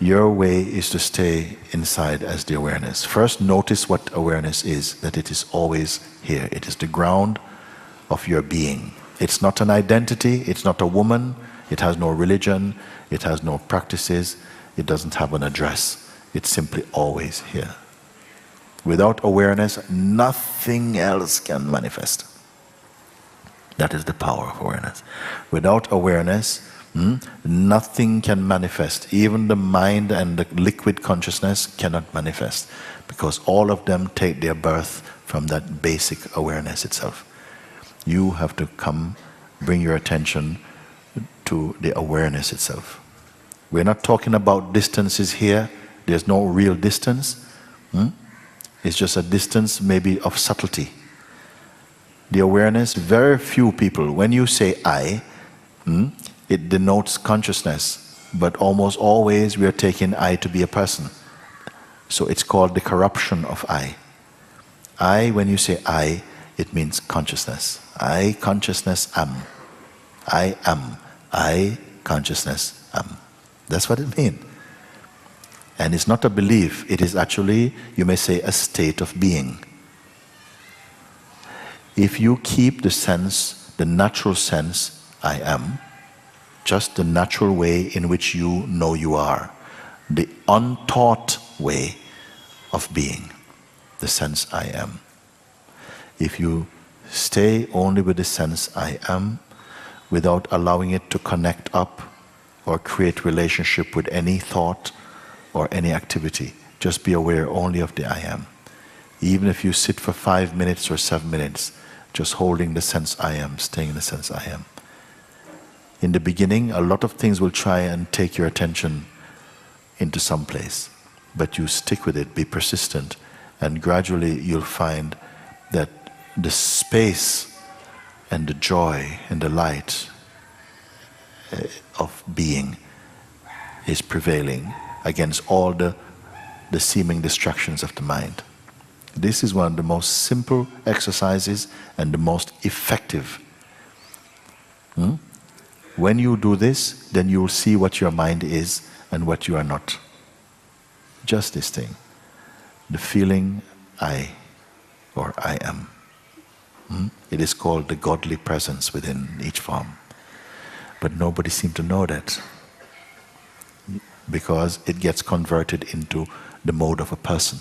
Your way is to stay inside as the awareness. First, notice what awareness is, that it is always here. It is the ground of your being. It's not an identity, it's not a woman, it has no religion, it has no practices, it doesn't have an address. It's simply always here. Without awareness, nothing else can manifest. That is the power of awareness. Without awareness, nothing can manifest. Even the mind and the liquid consciousness cannot manifest, because all of them take their birth from that basic awareness itself. You have to bring your attention to the awareness itself. We're not talking about distances here. There's no real distance. It's just a distance maybe of subtlety. The awareness, very few people, when you say I, it denotes consciousness, but almost always we are taking I to be a person. So it's called the corruption of I. I, when you say I, it means consciousness. I, consciousness, am. I am. I, consciousness, am. That's what it means. And it's not a belief, it is actually, you may say, a state of being. If you keep the sense, the natural sense, I am, just the natural way in which you know you are, the untaught way of being, the sense I am. If you stay only with the sense I am, without allowing it to connect up or create relationship with any thought or any activity, just be aware only of the I am. Even if you sit for 5 minutes or 7 minutes, just holding the sense I am, staying in the sense I am. In the beginning, a lot of things will try and take your attention into some place, but you stick with it, be persistent, and gradually you'll find that the space and the joy and the light of being is prevailing against all the seeming distractions of the mind. This is one of the most simple exercises and the most effective. When you do this, then you will see what your mind is and what you are not. Just this thing. The feeling I, or I am. It is called the godly presence within each form. But nobody seems to know that, because it gets converted into the mode of a person.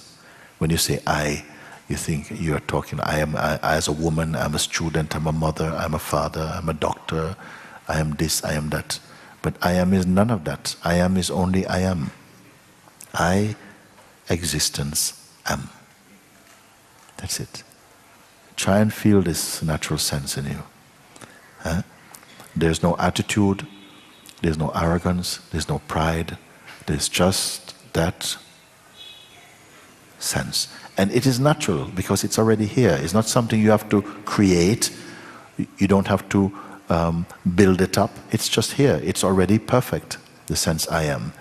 When you say I, you think you are talking, I am as a woman, I'm a student, I'm a mother, I'm a father, I'm a doctor, I am this, I am that. But I am is none of that. I am is only I am. I, existence, am. That's it. Try and feel this natural sense in you. There's no attitude, there's no arrogance, there's no pride. There's just that sense. And it is natural because it's already here. It's not something you have to create. You don't have to build it up. It's just here. It's already perfect, the sense I am.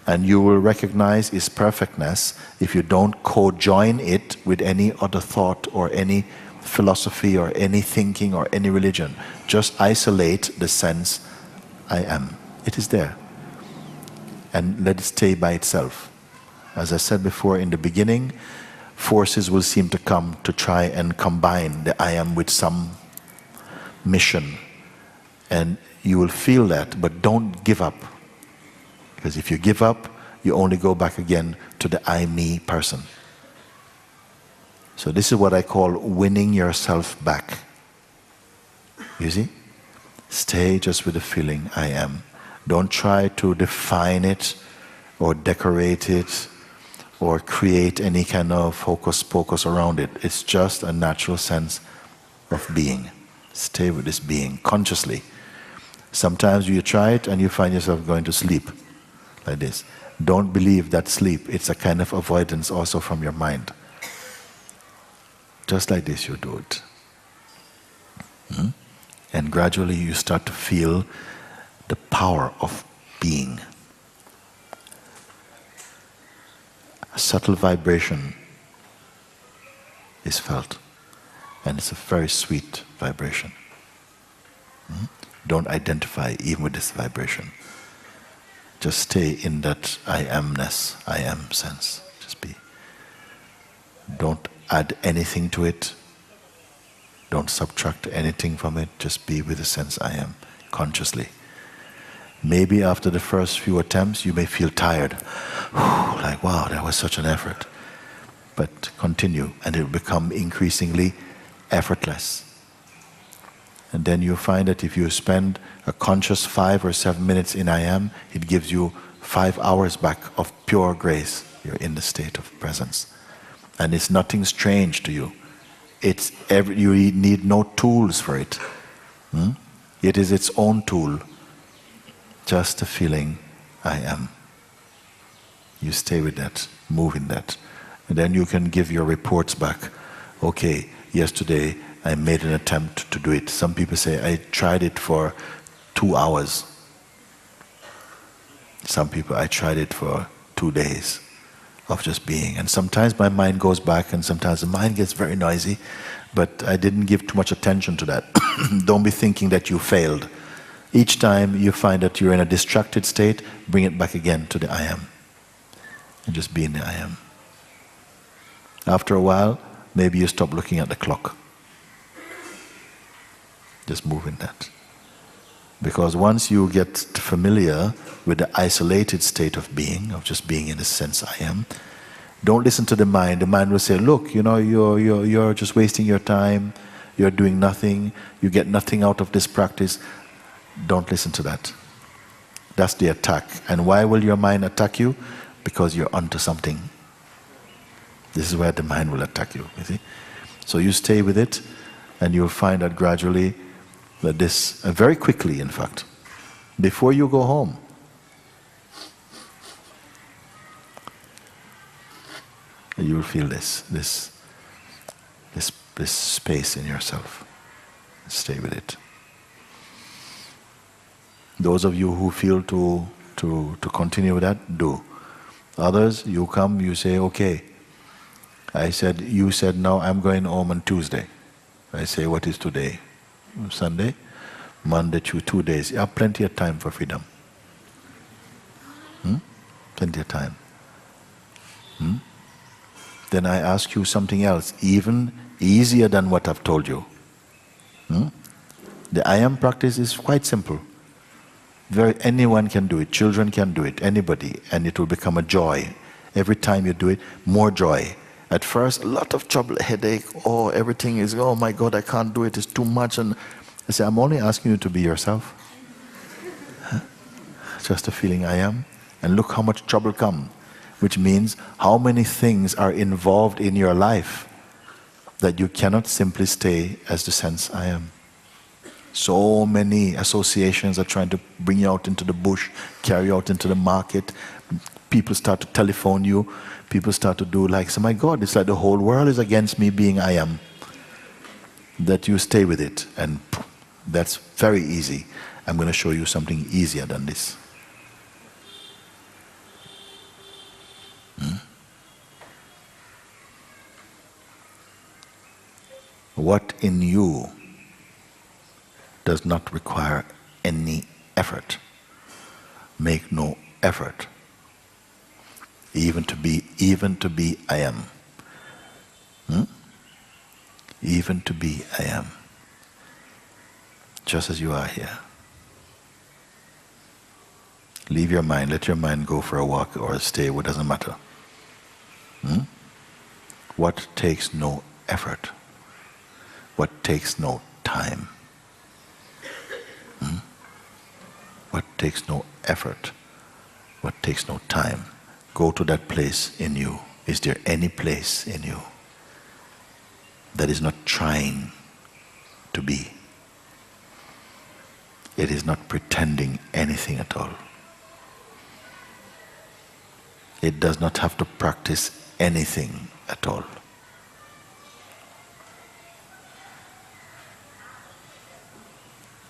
And you will recognize its perfectness if you don't co-join it with any other thought or any philosophy or any thinking or any religion. Just isolate the sense I am. It is there. And let it stay by itself. As I said before, in the beginning, forces will seem to come to try and combine the I am with some mission. And you will feel that, but don't give up. Because if you give up, you only go back again to the I, me person. So this is what I call winning yourself back. You see? Stay just with the feeling I am. Don't try to define it or decorate it or create any kind of hocus pocus around it. It's just a natural sense of being. Stay with this being consciously. Sometimes you try it and you find yourself going to sleep like this. Don't believe that sleep. It's a kind of avoidance also from your mind. Just like this you do it. And gradually you start to feel the power of being. A subtle vibration is felt, and it's a very sweet vibration. Don't identify even with this vibration. Just stay in that I amness, I am sense. Just be. Don't add anything to it. Don't subtract anything from it. Just be with the sense I am, consciously. Maybe after the first few attempts you may feel tired. Like, wow, that was such an effort. But continue, and it will become increasingly effortless. And then you find that if you spend a conscious 5 or 7 minutes in I am, it gives you 5 hours back of pure grace. You're in the state of presence. And it's nothing strange to you. You need no tools for it. It is its own tool. Just a feeling, I am. You stay with that, move in that. And then you can give your reports back. Okay, yesterday I made an attempt to do it. Some people say, I tried it for 2 hours. Some people, I tried it for 2 days of just being. And sometimes my mind goes back, and sometimes the mind gets very noisy, but I didn't give too much attention to that. Don't be thinking that you failed. Each time you find that you're in a distracted state, bring it back again to the I am. And just be in the I am. After a while, maybe you stop looking at the clock. Just move in that. Because once you get familiar with the isolated state of being, of just being in the sense I am, don't listen to the mind. The mind will say, look, you're just wasting your time, you're doing nothing, you get nothing out of this practice. Don't listen to that. That's the attack. And why will your mind attack you? Because you're onto something. This is where the mind will attack you, you see. So you stay with it, and you'll find that gradually, that this, very quickly in fact, before you go home, you will feel this space in yourself. Stay with it. Those of you who feel to continue with that, do. Others, you come, you say, okay, you said, now I'm going home on Tuesday. I say, what is today? Sunday? Monday, 2 days. You have plenty of time for freedom. Plenty of time. Then I ask you something else, even easier than what I've told you. The I am practice is quite simple. Anyone can do it, children can do it, anybody, and it will become a joy. Every time you do it, more joy. At first, a lot of trouble, headache, everything is, oh my God, I can't do it, it's too much. And I say, I'm only asking you to be yourself. Just a feeling I am. And look how much trouble comes. Which means how many things are involved in your life that you cannot simply stay as the sense I am. So many associations are trying to bring you out into the bush, carry you out into the market. People start to telephone you. People start to do like, so my God, it's like the whole world is against me being I am. That you stay with it, and that's very easy. I'm going to show you something easier than this. What in you does not require any effort? Make no effort. Even to be I am. Even to be I am. Just as you are here. Leave your mind, let your mind go for a walk or stay, it doesn't matter. What takes no effort? What takes no time? What takes no effort? What takes no time? Go to that place in you. Is there any place in you that is not trying to be? It is not pretending anything at all. It does not have to practice anything at all.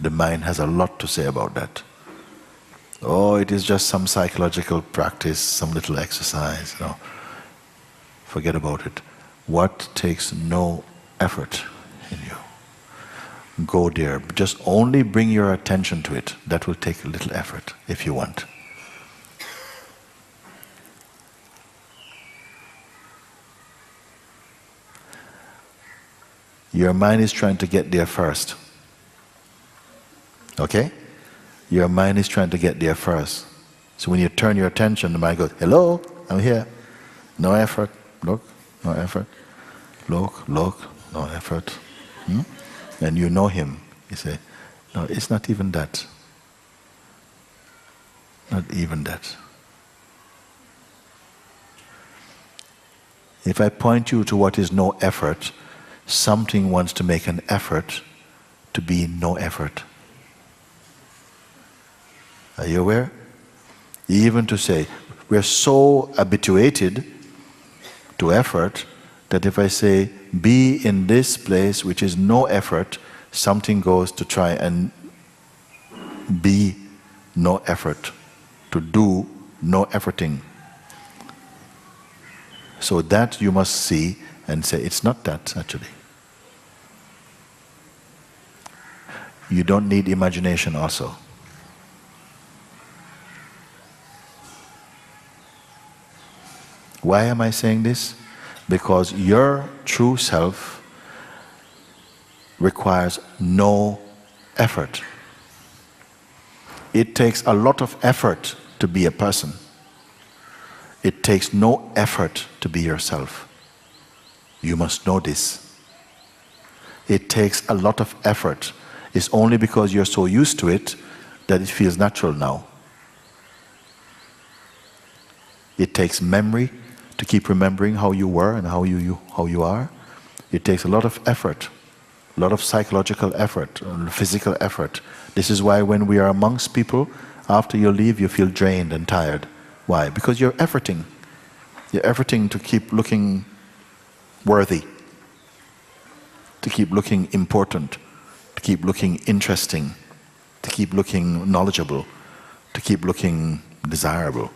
The mind has a lot to say about that. Oh, it is just some psychological practice, some little exercise. No. Forget about it. What takes no effort in you? Go there. Just only bring your attention to it. That will take a little effort if you want. Your mind is trying to get there first. Okay? Your mind is trying to get there first. So when you turn your attention, the mind goes, hello, I'm here. No effort. Look, no effort. Look, no effort. And you know him. You say, no, it's not even that. Not even that. If I point you to what is no effort, something wants to make an effort to be no effort. Are you aware? Even to say, we're so habituated to effort that if I say, be in this place which is no effort, something goes to try and be no effort, to do no efforting. So that you must see and say, it's not that actually. You don't need imagination also. Why am I saying this? Because your true self requires no effort. It takes a lot of effort to be a person. It takes no effort to be yourself. You must know this. It takes a lot of effort. It's only because you're so used to it that it feels natural now. It takes memory to keep remembering how you were and how you are. It takes a lot of effort, a lot of psychological effort, physical effort. This is why when we are amongst people, after you leave, you feel drained and tired. Why? Because you're efforting. You're efforting to keep looking worthy, to keep looking important, to keep looking interesting, to keep looking knowledgeable, to keep looking desirable.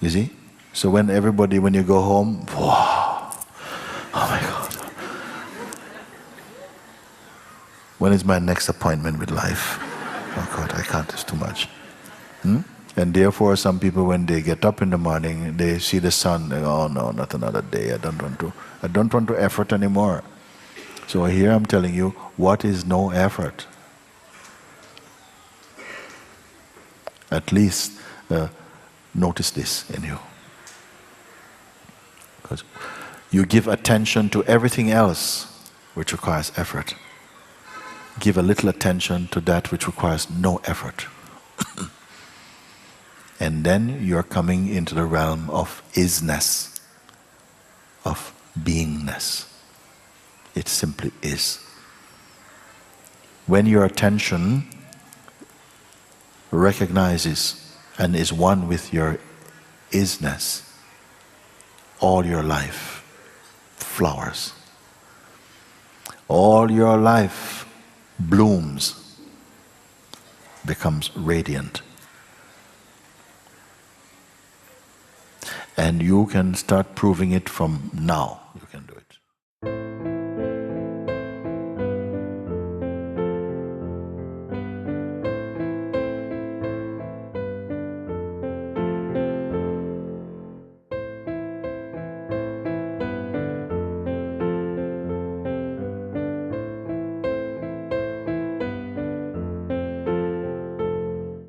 You see? So when you go home, wow, oh my God. When is my next appointment with life? Oh God, I can't, it's too much. And therefore some people, when they get up in the morning, they see the sun, they go, oh no, not another day, I don't want to effort anymore. So here I'm telling you, what is no effort? At least notice this in you. Because you give attention to everything else which requires effort. Give a little attention to that which requires no effort. And then you're coming into the realm of isness, of beingness. It simply is. When your attention recognizes and is one with your isness, all your life flowers. All your life blooms, becomes radiant. And you can start proving it from now.